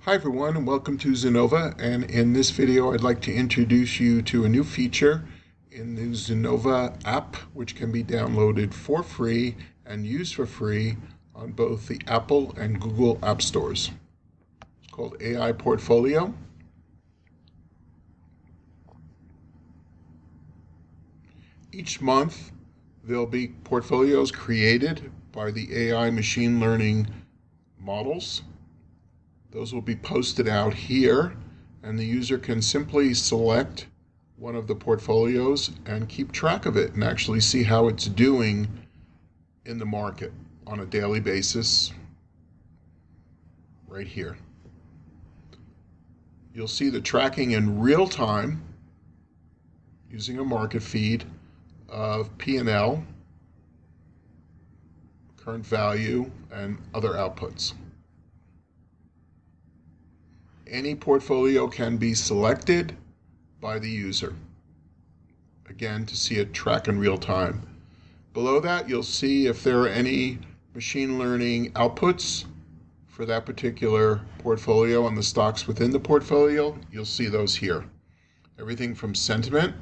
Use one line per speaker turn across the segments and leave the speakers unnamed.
Hi everyone and welcome to Zenova, and in this video I'd like to introduce you to a new feature in the Zenova app, which can be downloaded for free and used for free on both the Apple and Google App Stores. It's called AI Portfolio. Each month there'll be portfolios created by the AI machine learning models. Those will be posted out here, and the user can simply select one of the portfolios and keep track of it and actually see how it's doing in the market on a daily basis right here. You'll see the tracking in real time using a market feed of P&L, current value, and other outputs. Any portfolio can be selected by the user, again, to see it track in real time. Below that, you'll see if there are any machine learning outputs for that particular portfolio on the stocks within the portfolio. You'll see those here. Everything from sentiment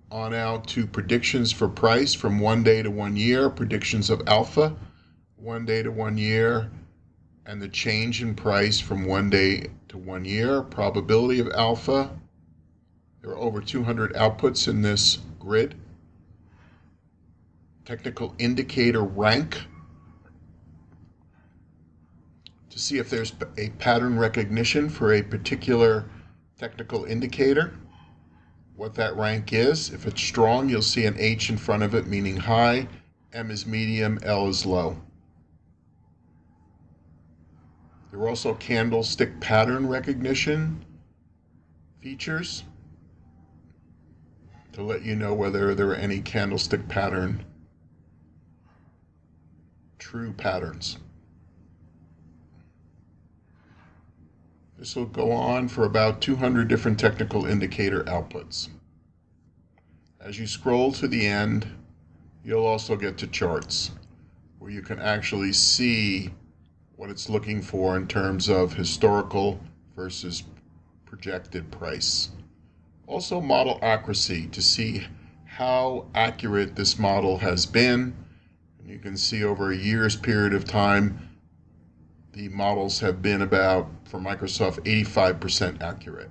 on out to predictions for price from 1 day to 1 year, predictions of alpha 1 day to 1 year, and the change in price from 1 day to 1 year, probability of alpha. There are over 200 outputs in this grid. Technical indicator rank to see if there's a pattern recognition for a particular technical indicator, what that rank is. If it's strong, you'll see an H in front of it, meaning high, M is medium, L is low. There are also candlestick pattern recognition features to let you know whether there are any candlestick pattern true patterns. This will go on for about 200 different technical indicator outputs. As you scroll to the end, you'll also get to charts where you can actually see what it's looking for in terms of historical versus projected price. Also model accuracy to see how accurate this model has been. And you can see over a year's period of time, the models have been about, for Microsoft, 85% accurate.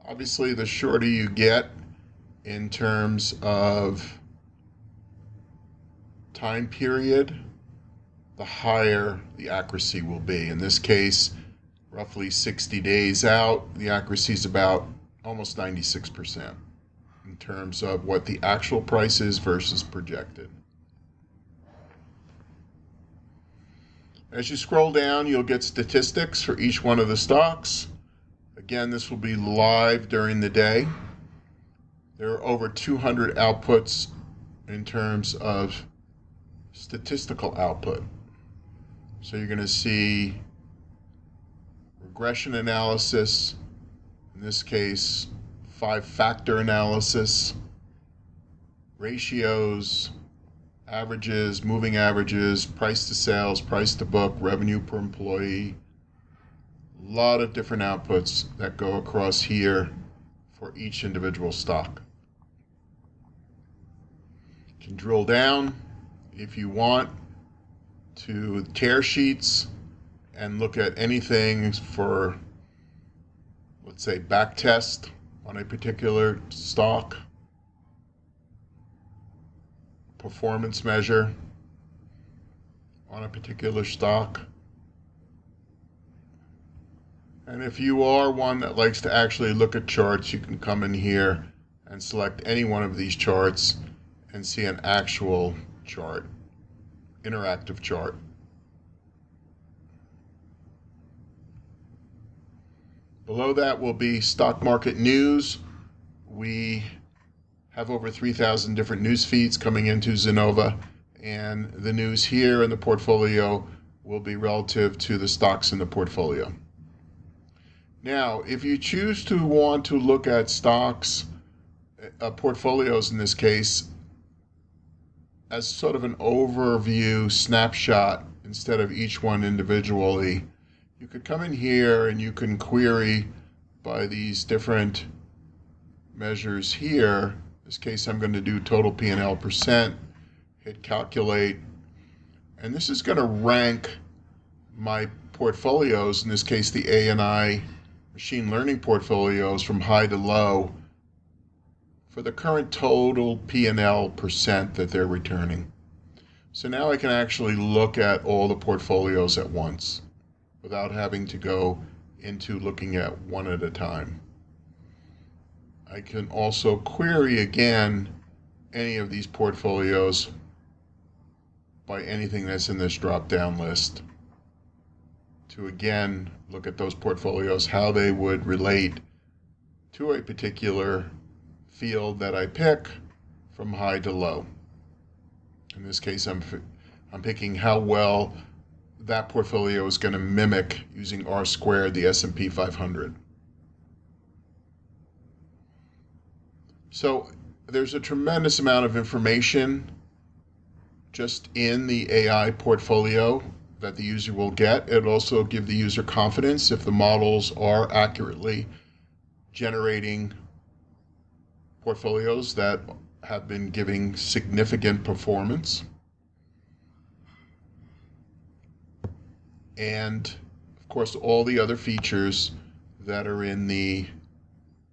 Obviously, the shorter you get in terms of time period, the higher the accuracy will be. In this case, roughly 60 days out, the accuracy is about almost 96% in terms of what the actual price is versus projected. As you scroll down, you'll get statistics for each one of the stocks. Again, this will be live during the day. There are over 200 outputs in terms of statistical output. So you're going to see regression analysis, in this case, 5-factor analysis, ratios, averages, moving averages, price to sales, price to book, revenue per employee. A lot of different outputs that go across here for each individual stock. You can drill down if you want to tear sheets and look at anything for, let's say, back test on a particular stock, performance measure on a particular stock. And if you are one that likes to actually look at charts, you can come in here and select any one of these charts and see an actual chart, interactive chart. Below that will be stock market news. We have over 3,000 different news feeds coming into Zenova, and the news here in the portfolio will be relative to the stocks in the portfolio. Now, if you choose to want to look at stocks, portfolios in this case, as sort of an overview snapshot instead of each one individually, you could come in here and you can query by these different measures here. In this case, I'm going to do total P&L percent, hit calculate, and this is going to rank my portfolios, in this case the A&I machine learning portfolios, from high to low for the current total P&L percent that they're returning. So now I can actually look at all the portfolios at once without having to go into looking at one at a time. I can also query again any of these portfolios by anything that's in this drop-down list to again look at those portfolios, how they would relate to a particular field that I pick from high to low. In this case, I'm picking how well that portfolio is going to mimic, using R-squared, the S&P 500. So there's a tremendous amount of information just in the AI portfolio that the user will get. It'll also give the user confidence if the models are accurately generating portfolios that have been giving significant performance. And of course, all the other features that are in the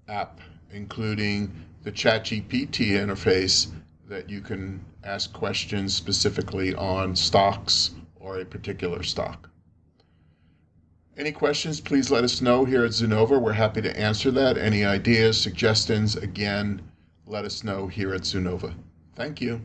app, including the ChatGPT interface that you can ask questions specifically on stocks or a particular stock. Any questions, please let us know here at Zoonova. We're happy to answer that. Any ideas, suggestions, again, let us know here at Zoonova. Thank you.